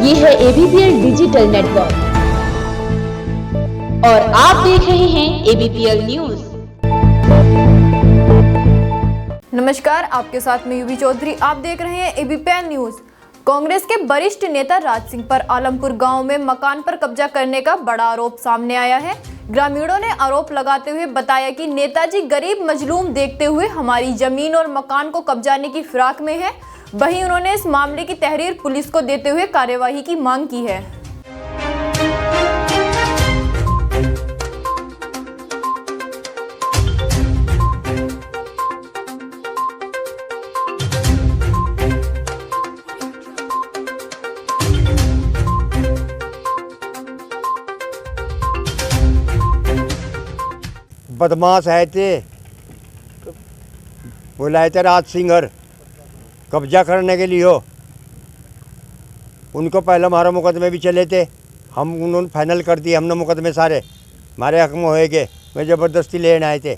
ये है ABPL digital network और आप देख रहे हैं ABPL न्यूज। नमस्कार, आपके साथ में यूवी चौधरी। आप देख रहे हैं ABPL न्यूज। कांग्रेस के वरिष्ठ नेता राज सिंह पर आलमपुर गांव में मकान पर कब्जा करने का बड़ा आरोप सामने आया है। ग्रामीणों ने आरोप लगाते हुए बताया कि नेताजी गरीब मजलूम देखते हुए हमारी जमीन और मकान को कब्जाने की फिराक में है। वहीं उन्होंने इस मामले की तहरीर पुलिस को देते हुए कार्यवाही की मांग की है। बदमाश है थे, बुलाए थे राज सिंह कब्जा करने के लिए हो। उनको पहले हमारा मुकदमे भी चले थे, हम उन्होंने फाइनल कर दिए। हमने मुकदमे सारे हमारे हक में होएगे, मैं ज़बरदस्ती लेने आए थे।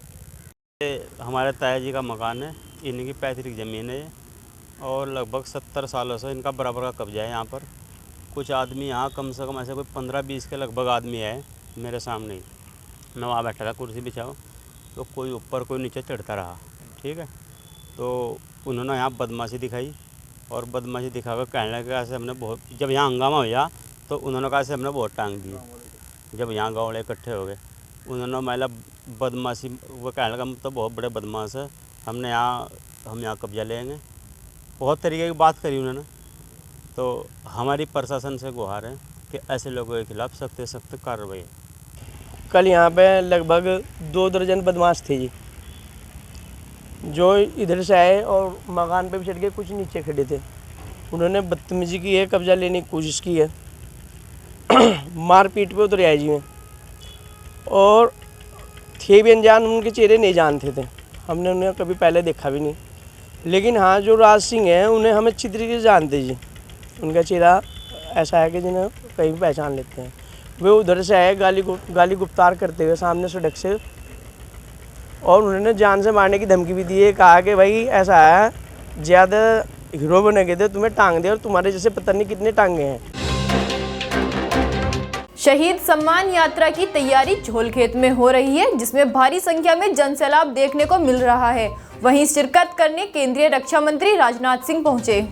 हमारे ताया जी का मकान है, इनकी पैतृक ज़मीन है और लगभग 70 सालों से इनका बराबर का कब्जा है यहाँ पर। कुछ आदमी यहाँ कम से कम ऐसे कोई 15-20 के लगभग आदमी है मेरे सामने ही। मैं वहाँ बैठा था, कुर्सी बिछाओ, तो कोई ऊपर कोई नीचे चढ़ता रहा। ठीक है, तो उन्होंने यहाँ बदमाशी दिखाई और बदमाशी दिखाकर कहने लगा से हमने बहुत, जब यहाँ हंगामा हुआ तो उन्होंने कहा से हमने बहुत टांग दी। जब यहाँ गाँव वाले इकट्ठे हो गए, उन्होंने मतलब बदमाशी, वो कहने लगा हम तो बहुत बड़े बदमाश है, हम यहाँ कब्जा लेंगे। बहुत तरीके की बात करी उन्होंने। तो हमारी प्रशासन से गुहार है कि ऐसे लोगों के खिलाफ सख्त से सख्त कार्रवाई। कल यहाँ पे लगभग 2 दर्जन बदमाश थे जी, जो इधर से आए और मकान पे भी चढ़ के कुछ नीचे खड़े थे। उन्होंने बदतमीजी की है, कब्जा लेने की कोशिश की है, मारपीट पे उतर आए जी में। और थे भी अनजान, उनके चेहरे नहीं जानते थे, हमने उन्हें कभी पहले देखा भी नहीं। लेकिन हाँ, जो राज सिंह हैं उन्हें हम अच्छी तरीके से जानते जी। उनका चेहरा ऐसा है कि जिन्हें कहीं भी पहचान लेते हैं। वे उधर से आए गाली गुप्तार करते हुए सामने सड़क से, और उन्होंने जान से मारने की धमकी भी दी है। कहा कि भाई ऐसा है, ज़्यादा हीरो बनेंगे तो तुम्हें टांग दे, और तुम्हारे जैसे पता नहीं कितने टांगे हैं। शहीद सम्मान यात्रा की तैयारी झोलखेत में हो रही है, जिसमें भारी संख्या में जनसैलाब देखने को मिल रहा है। वहीं शिरकत करने केंद्रीय रक्षा मंत्री राजनाथ सिंह पहुंचे।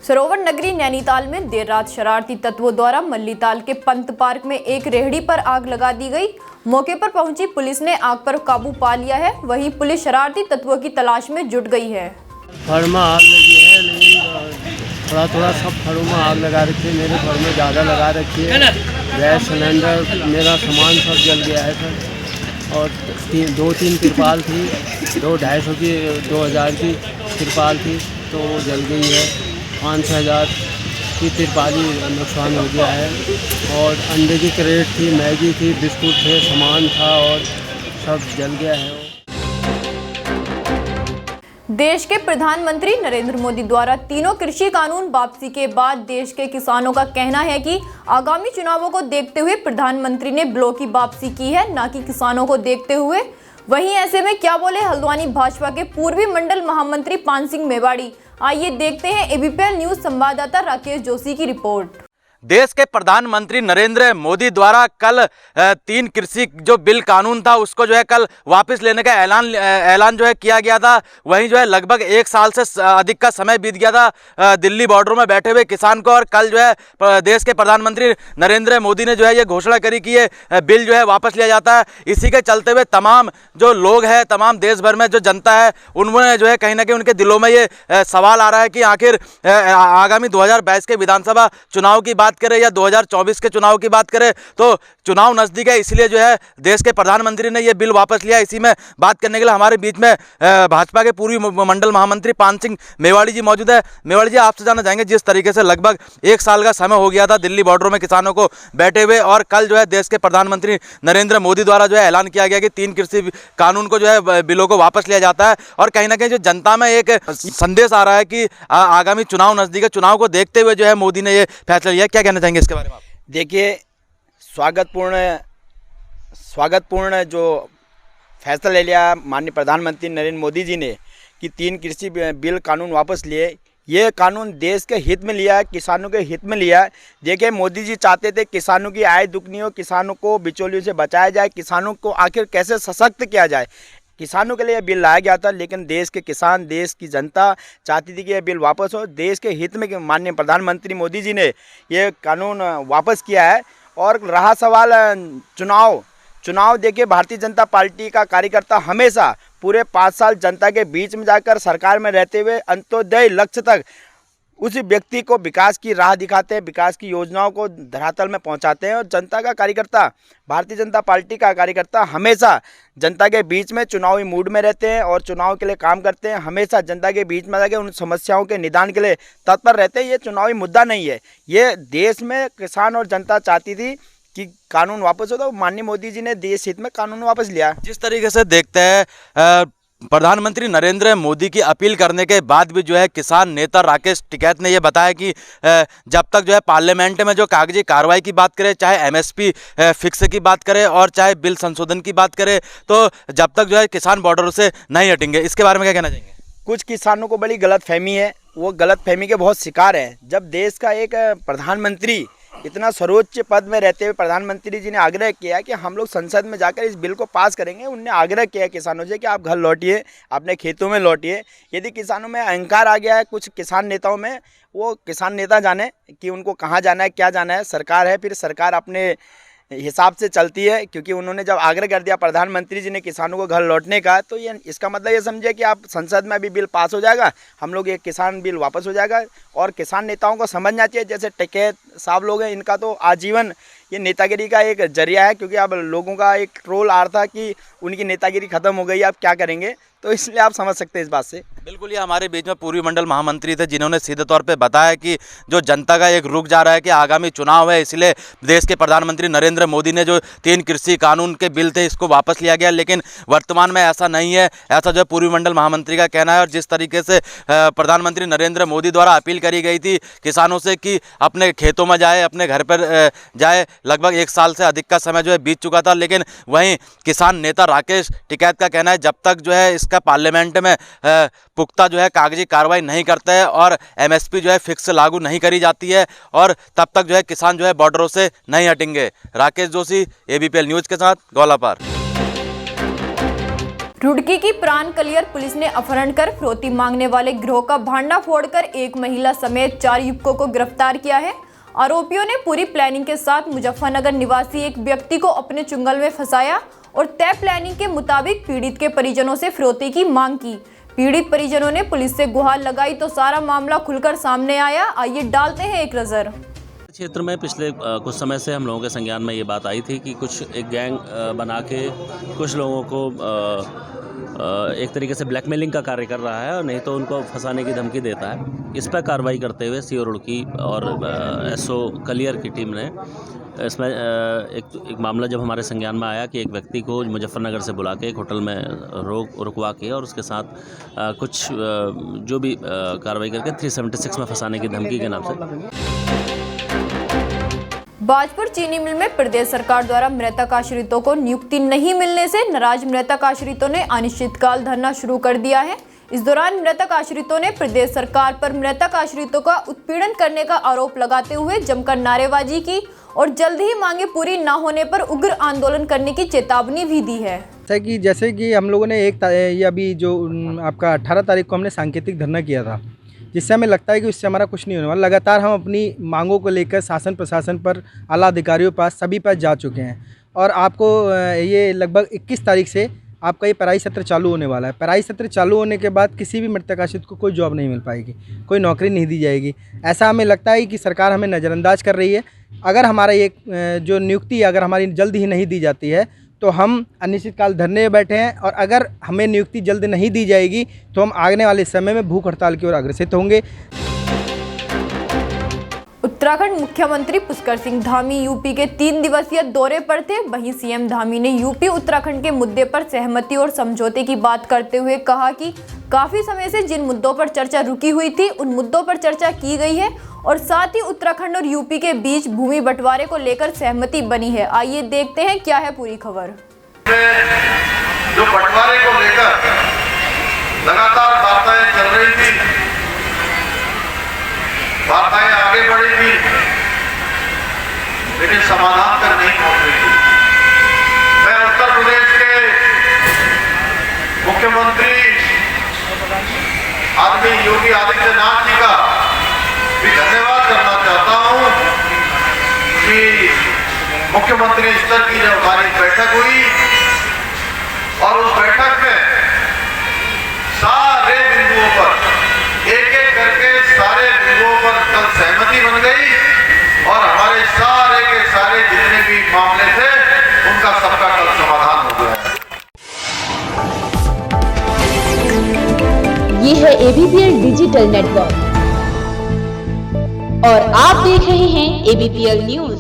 सरोवर नगरी नैनीताल में देर रात शरारती तत्वों द्वारा मल्लीताल के पंत पार्क में एक रेहड़ी पर आग लगा दी गई। मौके पर पहुंची पुलिस ने आग पर काबू पा लिया है। वहीं पुलिस शरारती तत्वों की तलाश में जुट गई है। घर में आग लगी है, लेकिन थोड़ा सब घरों में आग लगा रखी है। मेरे घर में ज़्यादा लगा रखी है। गैस सिलेंडर, मेरा सामान सब जल गया है सर। और 2-3 तिरपाल थी, 2-250 की 2000 की तिरपाल थी, तो वो जल गई है। 5-6 हज़ार की तिरपाली नुकसान हो गया है। और अंडे की क्रेट थी, मैगी थी, बिस्कुट थे, सामान था, और सब जल गया है। देश के प्रधानमंत्री नरेंद्र मोदी द्वारा तीनों कृषि कानून वापसी के बाद देश के किसानों का कहना है कि आगामी चुनावों को देखते हुए प्रधानमंत्री ने ब्लॉक की वापसी की है, न कि किसानों को देखते हुए। वहीं ऐसे में क्या बोले हल्द्वानी भाजपा के पूर्वी मंडल महामंत्री पान सिंह मेवाड़ी। आइए देखते हैं ABPL न्यूज संवाददाता राकेश जोशी की रिपोर्ट। देश के प्रधानमंत्री नरेंद्र मोदी द्वारा कल 3 कृषि जो बिल कानून था उसको जो है कल वापस लेने का ऐलान जो है किया गया था। वहीं जो है लगभग 1 साल से अधिक का समय बीत गया था दिल्ली बॉर्डरों में बैठे हुए किसान को, और कल जो है देश के प्रधानमंत्री नरेंद्र मोदी ने जो है ये घोषणा करी कि ये बिल जो है वापस लिया जाता है। इसी के चलते हुए तमाम जो लोग हैं, तमाम देश भर में जो जनता है, उन्होंने जो है कहीं ना कहीं उनके दिलों में ये सवाल आ रहा है कि आखिर आगामी 2022 के विधानसभा चुनाव की बात बात करें या 2024 के चुनाव की बात करें तो चुनाव नज़दीक है, इसलिए जो है देश के प्रधानमंत्री ने ये बिल वापस लिया। इसी में बात करने के लिए हमारे बीच में भाजपा के पूर्व मंडल महामंत्री पान सिंह मेवाड़ी जी मौजूद है। मेवाड़ी जी, आपसे जानना चाहेंगे, जिस तरीके से लगभग 1 साल का समय हो गया था दिल्ली बॉर्डरों में किसानों को बैठे हुए, और कल जो है देश के प्रधानमंत्री नरेंद्र मोदी द्वारा जो है ऐलान किया गया कि 3 कृषि कानून को जो है बिलों को वापस लिया जाता है, और कहीं ना कहीं जो जनता में एक संदेश आ रहा है कि आगामी चुनाव नज़दीक है, चुनाव को देखते हुए जो है मोदी ने ये फैसला लिया। क्या कहना चाहेंगे इसके बारे में आप? देखिए, स्वागतपूर्ण जो फैसला ले लिया माननीय प्रधानमंत्री नरेंद्र मोदी जी ने कि 3 कृषि बिल कानून वापस लिए, ये कानून देश के हित में लिया है, किसानों के हित में लिया है। देखिए, मोदी जी चाहते थे किसानों की आय दुगनी हो, किसानों को बिचौलियों से बचाया जाए, किसानों को आखिर कैसे सशक्त किया जाए, किसानों के लिए यह बिल लाया गया था। लेकिन देश के किसान, देश की जनता चाहती थी कि यह बिल वापस हो। देश के हित में माननीय प्रधानमंत्री मोदी जी ने ये कानून वापस किया है। और रहा सवाल चुनाव, देखिए, भारतीय जनता पार्टी का कार्यकर्ता हमेशा पूरे 5 साल जनता के बीच में जाकर सरकार में रहते हुए अंत्योदय लक्ष्य तक उस व्यक्ति को विकास की राह दिखाते हैं, विकास की योजनाओं को धरातल में पहुंचाते हैं। और जनता का कार्यकर्ता, भारतीय जनता पार्टी का कार्यकर्ता हमेशा जनता के बीच में चुनावी मूड में रहते हैं और चुनाव के लिए काम करते हैं। हमेशा जनता के बीच में जाकर उन समस्याओं के निदान के लिए तत्पर रहते हैं। ये चुनावी मुद्दा नहीं है, ये देश में किसान और जनता चाहती थी कि कानून वापस हो, तो माननीय मोदी जी ने देश हित में कानून वापस लिया। जिस तरीके से देखते हैं प्रधानमंत्री नरेंद्र मोदी की अपील करने के बाद भी जो है किसान नेता राकेश टिकैत ने यह बताया कि जब तक जो है पार्लियामेंट में जो कागजी कार्रवाई की बात करें, चाहे एमएसपी फिक्स की बात करें और चाहे बिल संशोधन की बात करें, तो जब तक जो है किसान बॉर्डर से नहीं हटेंगे। इसके बारे में क्या कहना चाहेंगे? कुछ किसानों को बड़ी गलतफहमी है, वो गलतफहमी के बहुत शिकार हैं। जब देश का एक प्रधानमंत्री इतना सर्वोच्च पद में रहते हुए प्रधानमंत्री जी ने आग्रह किया कि हम लोग संसद में जाकर इस बिल को पास करेंगे, उनने आग्रह किया किसानों से कि आप घर लौटिए, अपने खेतों में लौटिए। यदि किसानों में अहंकार आ गया है, कुछ किसान नेताओं में, वो किसान नेता जाने कि उनको कहाँ जाना है, क्या जाना है। सरकार है, फिर सरकार अपने हिसाब से चलती है। क्योंकि उन्होंने जब आग्रह कर दिया प्रधानमंत्री जी ने किसानों को घर लौटने का, तो ये इसका मतलब ये समझे कि आप संसद में अभी बिल पास हो जाएगा, हम लोग ये किसान बिल वापस हो जाएगा। और किसान नेताओं को समझना चाहिए, जैसे टिकैत साहब लोग हैं, इनका तो आजीवन ये नेतागिरी का एक जरिया है। क्योंकि अब लोगों का एक ट्रोल आ रहा था कि उनकी नेतागिरी खत्म हो गई, अब क्या करेंगे, तो इसलिए आप समझ सकते हैं इस बात से। बिल्कुल, ये हमारे बीच में पूर्व मंडल महामंत्री थे जिन्होंने सीधे तौर पे बताया कि जो जनता का एक रुख जा रहा है कि आगामी चुनाव है, इसलिए देश के प्रधानमंत्री नरेंद्र मोदी ने जो 3 कृषि कानून के बिल थे इसको वापस लिया गया। लेकिन वर्तमान में ऐसा नहीं है, ऐसा जो पूर्व मंडल महामंत्री का कहना है। और जिस तरीके से प्रधानमंत्री नरेंद्र मोदी द्वारा अपील करी गई थी किसानों से कि अपने खेतों में जाए, अपने घर पर जाए, लगभग 1 साल से अधिक का समय जो है बीत चुका था। लेकिन वहीं किसान नेता राकेश टिकैत का कहना है जब तक जो है इसका पार्लियामेंट में पुख्ता जो है कागजी कार्रवाई नहीं करते हैं और एमएसपी जो है फिक्स लागू नहीं करी जाती है, और तब तक जो है किसान जो है बॉर्डरों से नहीं हटेंगे। राकेश जोशी, एबीपीएल न्यूज़ के साथ, गौलापार। रुड़की की प्राण कलियर पुलिस ने अपहरण कर फिरौती मांगने वाले गिरोह का भांडा फोड़कर एक महिला समेत 4 युवकों को गिरफ्तार किया है। आरोपियों ने पूरी प्लानिंग के साथ मुजफ्फरनगर निवासी एक व्यक्ति को अपने चुंगल में फंसाया और तय प्लानिंग के मुताबिक पीड़ित के परिजनों से फिरौती की मांग की। पीड़ित परिजनों ने पुलिस से गुहार लगाई तो सारा मामला खुलकर सामने आया। आइए डालते हैं एक नजर। क्षेत्र में पिछले कुछ समय से हम लोगों के संज्ञान में ये बात आई थी कि कुछ एक गैंग बना के कुछ लोगों को एक तरीके से ब्लैकमेलिंग का कार्य कर रहा है और नहीं तो उनको फंसाने की धमकी देता है। इस पर कार्रवाई करते हुए सीओ रुड़की और एसओ कलियर की टीम ने इसमें एक मामला जब हमारे संज्ञान में आया कि एक व्यक्ति को मुजफ्फरनगर से बुला के एक होटल में रुकवा के और उसके साथ कुछ जो भी कार्रवाई करके 376 में फंसाने की धमकी के नाम से। बाजपुर चीनी मिल में प्रदेश सरकार द्वारा मृतक आश्रितों को नियुक्ति नहीं मिलने से नाराज मृतक आश्रितों ने अनिश्चितकाल धरना शुरू कर दिया है। इस दौरान मृतक आश्रितों ने प्रदेश सरकार पर मृतक आश्रितों का उत्पीड़न करने का आरोप लगाते हुए जमकर नारेबाजी की और जल्द ही मांगे पूरी न होने पर उग्र आंदोलन करने की चेतावनी भी दी है। जैसे कि हम लोगों ने ये अभी जो आपका 18 तारीख को हमने सांकेतिक धरना किया था, जिससे हमें लगता है कि उससे हमारा कुछ नहीं होने वाला। लगातार हम अपनी मांगों को लेकर शासन प्रशासन पर, आला अधिकारियों पास, सभी पास जा चुके हैं और आपको ये लगभग 21 तारीख से आपका ये पढ़ाई सत्र चालू होने वाला है। पढ़ाई सत्र चालू होने के बाद किसी भी मृतकाशित को कोई जॉब नहीं मिल पाएगी, कोई नौकरी नहीं दी जाएगी। ऐसा हमें लगता है कि सरकार हमें नज़रअंदाज कर रही है। अगर हमारा ये जो नियुक्ति अगर हमारी जल्द ही नहीं दी जाती है तो हम अनिश्चितकाल धरने में बैठे हैं, और अगर हमें नियुक्ति जल्द नहीं दी जाएगी तो हम आने वाले समय में भूख हड़ताल की ओर अग्रसित होंगे। उत्तराखंड मुख्यमंत्री पुष्कर सिंह धामी यूपी के 3 दिवसीय दौरे पर थे। वहीं सीएम धामी ने यूपी उत्तराखंड के मुद्दे पर सहमति और समझौते की बात करते हुए कहा कि काफी समय से जिन मुद्दों पर चर्चा रुकी हुई थी उन मुद्दों पर चर्चा की गई है और साथ ही उत्तराखंड और यूपी के बीच भूमि बंटवारे को लेकर सहमति बनी है। आइए देखते हैं क्या है पूरी खबर। जो बंटवारे को लेकर लगातार बातें चल रही थी, बातें आगे बढ़ी थी, लेकिन समाधान तक नहीं पहुंच रही थी। मैं उत्तर प्रदेश के मुख्यमंत्री आदरणीय योगी आदित्यनाथ जी का भी धन्यवाद करना चाहता हूं कि मुख्यमंत्री स्तर की जब हमारी बैठक हुई और उस बैठक में सारे बिंदुओं पर एक एक करके सारे बिंदुओं पर कल सहमति बन गई और हमारे सारे के सारे जितने भी मामले थे उनका सबका कल समाधान हो गया। ये है ABPL डिजिटल नेटवर्क और आप देख रहे हैं ABPL न्यूज।